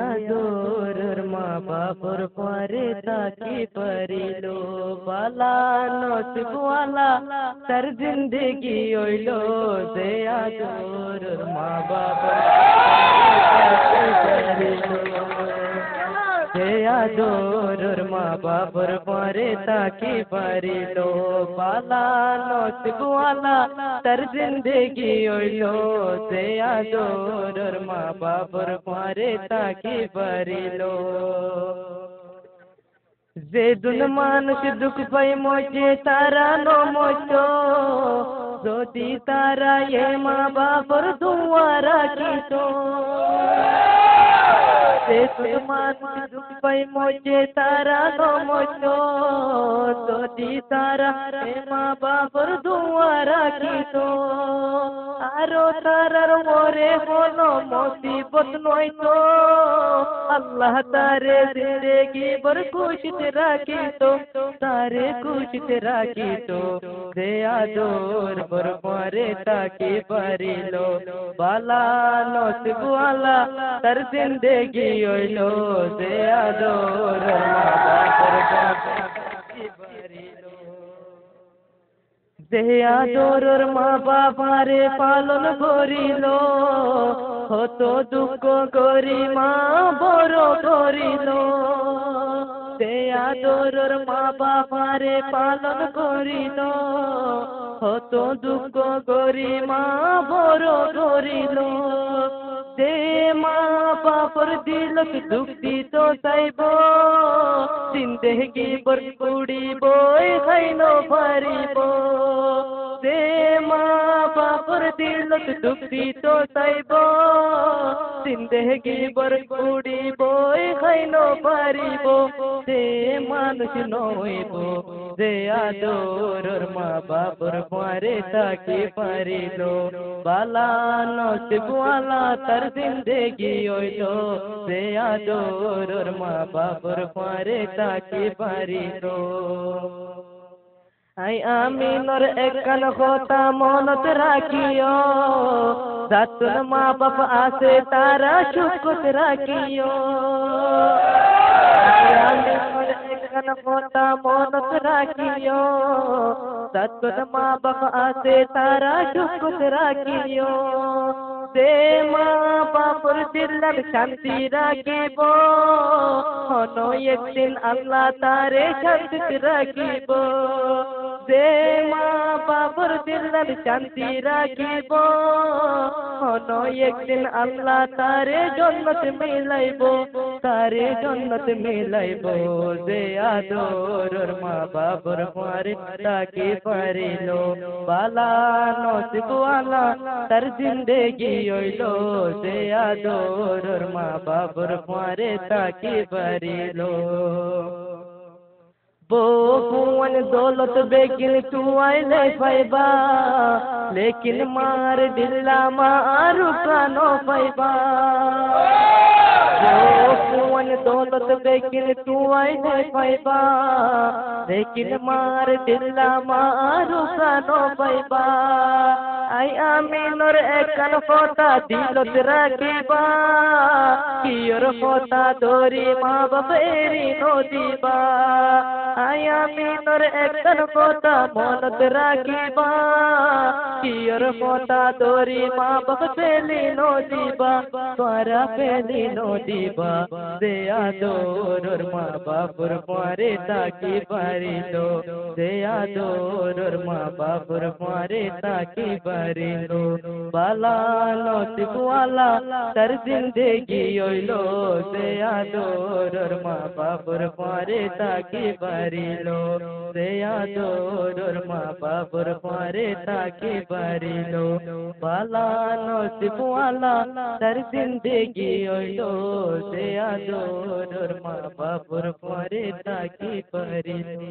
আদর মা বাবার পরে তাকে পারিলো বালা নসিবওয়ালা তার জিন্দেগি হইলো যে আদর মা বাবার যে আদর মা বাবার পরে তাকে পারিলো বালা নসিবওয়ালা তার জিন্দেগি হইলো যে আদর মা বাবার পরে তাকে পারিলো যে দুন মানুষ দুঃখ পাই মজে তারা নমত যদি তারা এ মা বাবার দুয়ারা কিত যে দুন মানুষ দুঃখ পাই মজে তারা নমত যদি তারা এ মা বাবার দুয়ারা কিত আরো তারার মরে কোনো মুসিবত নয়তো আল্লাহ তারে জিন্দেগি ভর খুশিতে রাখিত তারে খুশিতে রাখিত যে আদর ভর পরে তাকে পারিলো বালা নসিবওয়ালা তার জিন্দেগি হইলো যে আদর মা বাবার তাকে পারিলো যে আদর মা বাবারে পালন করিল কত দুঃখ করি মা বড় করিল যে আদর মা বাবারে পালন করিল কত দুঃখ করি মা বড় করিল যে মা বাবার দিল দুঃখ দিত চাইব জিন্দেগি বর কুড়িব খাইল পারিব যে মা বাবার দিল দুঃখ দিত চাইব জিন্দেগি বর কুড়িব খাইল পারিব যে মানুষ নইব যে আদর মা বাবার পরে তাকে পারিল বালা নসিবওয়ালা তার জিন্দেগি হইলো যে আদর মা বাবার পরে তাকে পারিল আই আমিনর একখান কথা মনত রাখিও যাতুন মা বাপ আছে তারা সুখত রাখিও আমিনর একখান কথা মনত রাখিও যাতুন মা বাপ আছে তারা সুখত রাখিও যে মা বাপর দিলার শান্তি রাখিব হনো একদিন আল্লাহ তারে শান্তি রাখিব যে মা বাপর দিলার শান্তি রাখিব হনো একদিন আল্লাহ তারে জন্নত মিলাইব তারে জন্নত মিলাইব যে আদর মা বাপর পরে তাকে পারিলো বালা নসিবওয়ালা তার জিন্দেগি হইলো যে আদর মা বাবার পরে তাকে পারিলো बहुवन दौलत बेकिन तू आइले पाइबा लेकिन मार दिल्ला मारू कानो पाइबा बहुवन दौलत बेकिन तू आइले पाइबा लेकिन मार दिल्ला मारू कानो पाइबा आई आमीनर एकन फोता दिलत राखिबा कियर फोता धरी मा बाप एरी नो दिबा आई आमीनर एकन फोता मनत राखिबा कियर फोता धरी मा बाप पेली नो दिबा तोरा पेली नो दिबा जे आदर मा बापर परे ताकी पारिलो जे आदर मा बापर परे ताकी पारिलो बाला नसीबवाला तार जिंदगी हইলো যে আদর মা বাবার পরে তাকে পারিলো যে আদর মা বাবার পরে তাকে পারিলো বালা নসিবওয়ালা তার জিंदगी হইলো যে আদর মা বাবার পরে তাকে পারিলো।